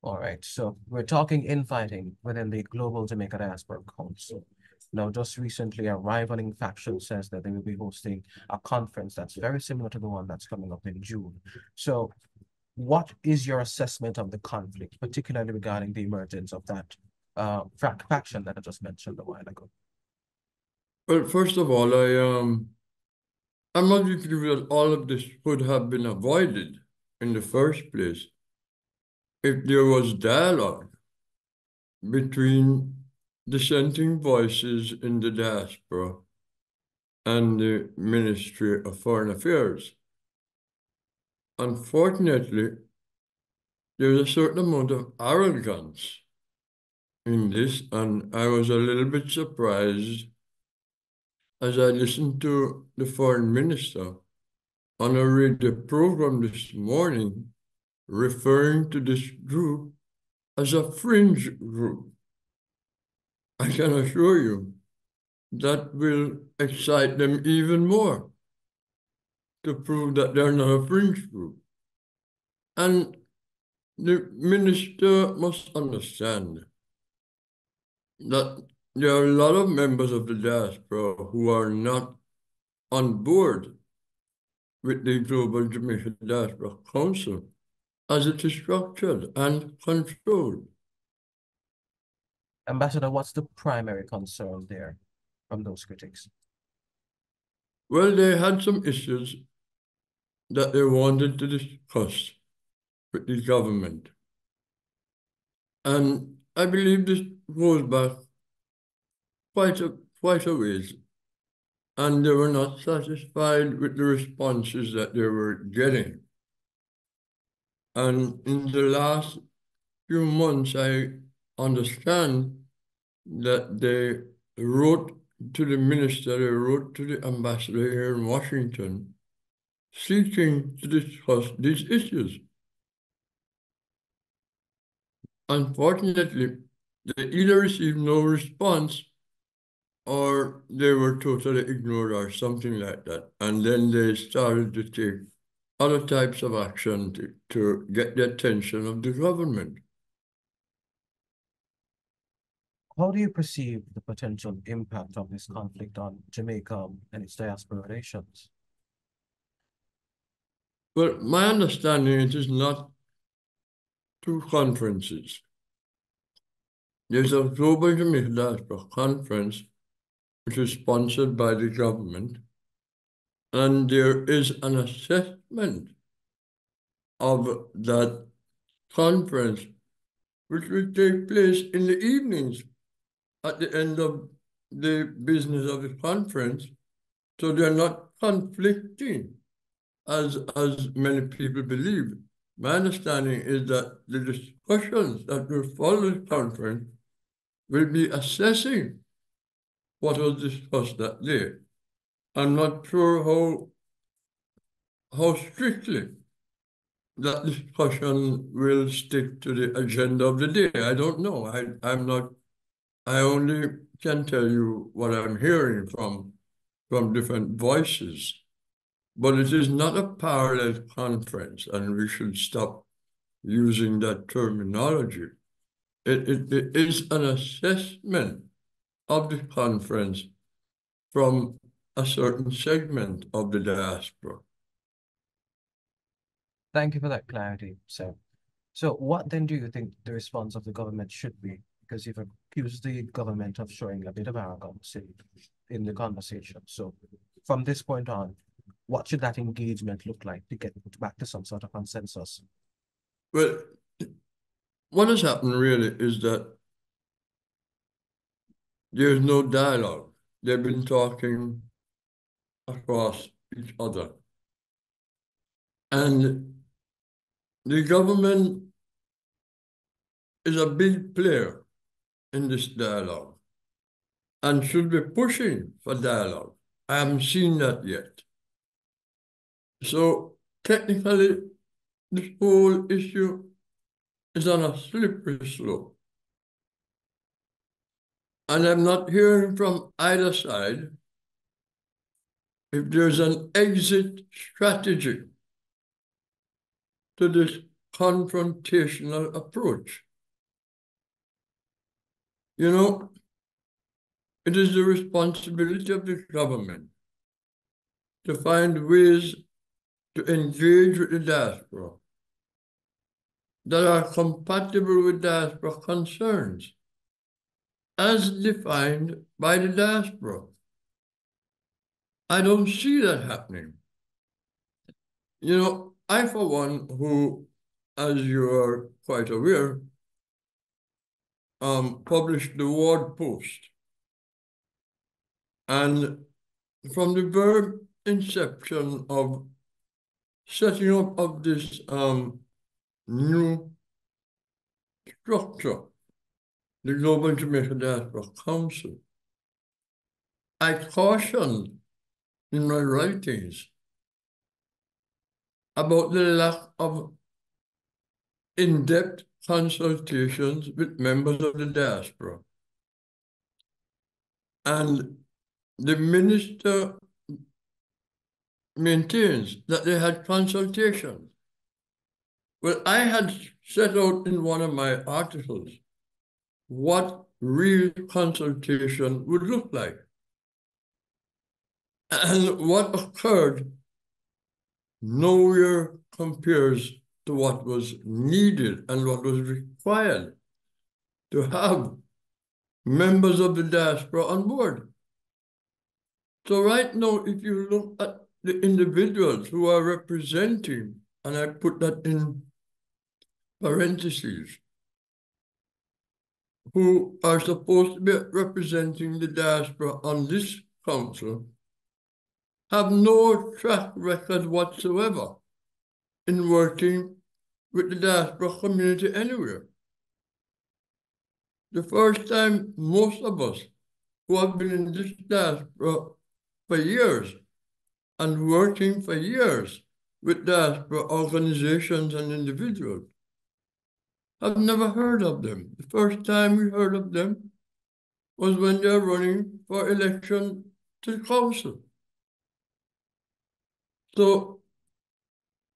All right, so we're talking infighting within the Global Jamaica Diaspora Council. Now, just recently, a rivaling faction says that they will be hosting a conference that's very similar to the one that's coming up in June. So what is your assessment of the conflict, particularly regarding the emergence of that faction that I just mentioned a while ago? Well, first of all, I'm not sure that all of this could have been avoided in the first place if there was dialogue between dissenting voices in the diaspora and the Ministry of Foreign Affairs. Unfortunately, there's a certain amount of arrogance in this, and I was a little bit surprised as I listened to the foreign minister on a radio program this morning referring to this group as a fringe group. I can assure you that will excite them even more to prove that they're not a fringe group. And the minister must understand that there are a lot of members of the diaspora who are not on board with the Global Jamaica Diaspora Council as it is structured and controlled. Ambassador, what's the primary concern there from those critics? Well, they had some issues that they wanted to discuss with the government. And I believe this goes back quite a ways. And they were not satisfied with the responses that they were getting. And in the last few months, I understand that they wrote to the minister, they wrote to the ambassador here in Washington, seeking to discuss these issues. Unfortunately, they either received no response or they were totally ignored or something like that. And then they started to take other types of action to get the attention of the government. How do you perceive the potential impact of this conflict on Jamaica and its diaspora relations? Well, my understanding, it is not two conferences. There's a Global Jamaica Diaspora Conference, which is sponsored by the government, and there is an assessment of that conference, which will take place in the evenings at the end of the business of the conference. So they're not conflicting as many people believe. My understanding is that the discussions that will follow the conference will be assessing what was discussed that day. I'm not sure how strictly that discussion will stick to the agenda of the day. I don't know. I only can tell you what I'm hearing from different voices. But it is not a parallel conference, and we should stop using that terminology. It is an assessment of the conference from a certain segment of the diaspora. Thank you for that clarity, sir. So what then do you think the response of the government should be? Because you've accused the government of showing a bit of arrogance in the conversation. So from this point on, what should that engagement look like to get back to some sort of consensus? Well, what has happened really is that there's no dialogue. They've been talking across each other. And the government is a big player in this dialogue and should be pushing for dialogue. I haven't seen that yet. So technically, this whole issue is on a slippery slope. And I'm not hearing from either side if there's an exit strategy to this confrontational approach. You know, it is the responsibility of the government to find ways to engage with the diaspora that are compatible with diaspora concerns as defined by the diaspora. I don't see that happening. You know, I, for one, who, as you are quite aware, published the Ward Post. And from the very inception of setting up of this new structure, the Global Jamaica Diaspora Council, I cautioned in my writings about the lack of in-depth consultations with members of the diaspora. And the minister maintains that they had consultations. Well, I had set out in one of my articles what real consultation would look like. And what occurred nowhere compares to what was needed and what was required to have members of the diaspora on board. So right now, if you look at the individuals who are representing, and I put that in parentheses, who are supposed to be representing the diaspora on this council, have no track record whatsoever in working with the diaspora community anywhere. The first time most of us who have been in this diaspora for years and working for years with diaspora organizations and individuals have never heard of them. The first time we heard of them was when they're running for election to the council. So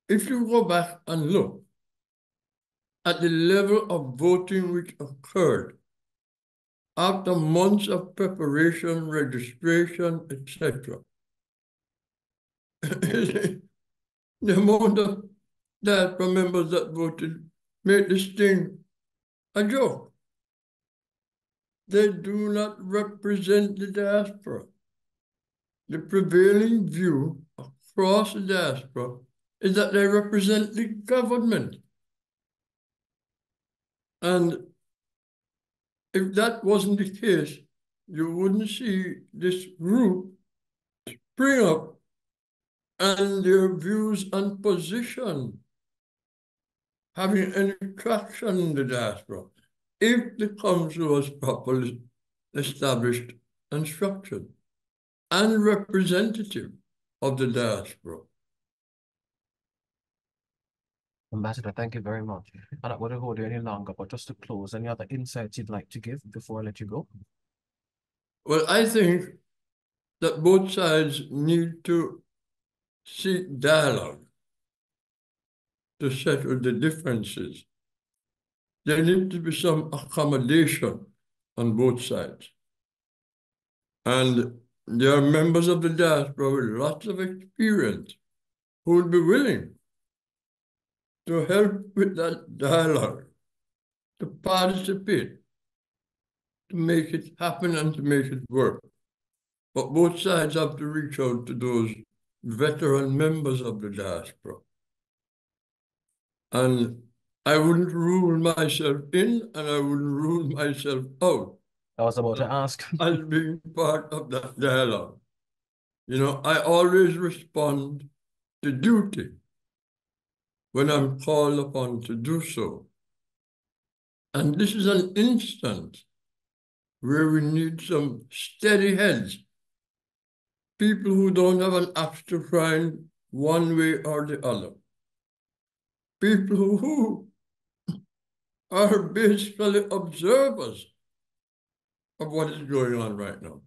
if you go back and look at the level of voting which occurred after months of preparation, registration, etc., the amount of diaspora members that voted made this thing a joke. They do not represent the diaspora. The prevailing view across the diaspora is that they represent the government. And if that wasn't the case, you wouldn't see this group spring up and their views and position having any traction in the diaspora if the council was properly established and structured and representative of the diaspora. Ambassador, thank you very much. And I wouldn't hold you any longer, but just to close, any other insights you'd like to give before I let you go? Well, I think that both sides need to seek dialogue to settle the differences. There needs to be some accommodation on both sides. And there are members of the diaspora with lots of experience who will be willing to help with that dialogue, to participate, to make it happen and to make it work. But both sides have to reach out to those veteran members of the diaspora. And I wouldn't rule myself in and I wouldn't rule myself out. I was about to ask. As being part of that dialogue. You know, I always respond to duty when I'm called upon to do so. And this is an instance where we need some steady heads, people who don't have an axe to grind one way or the other, people who are basically observers of what is going on right now.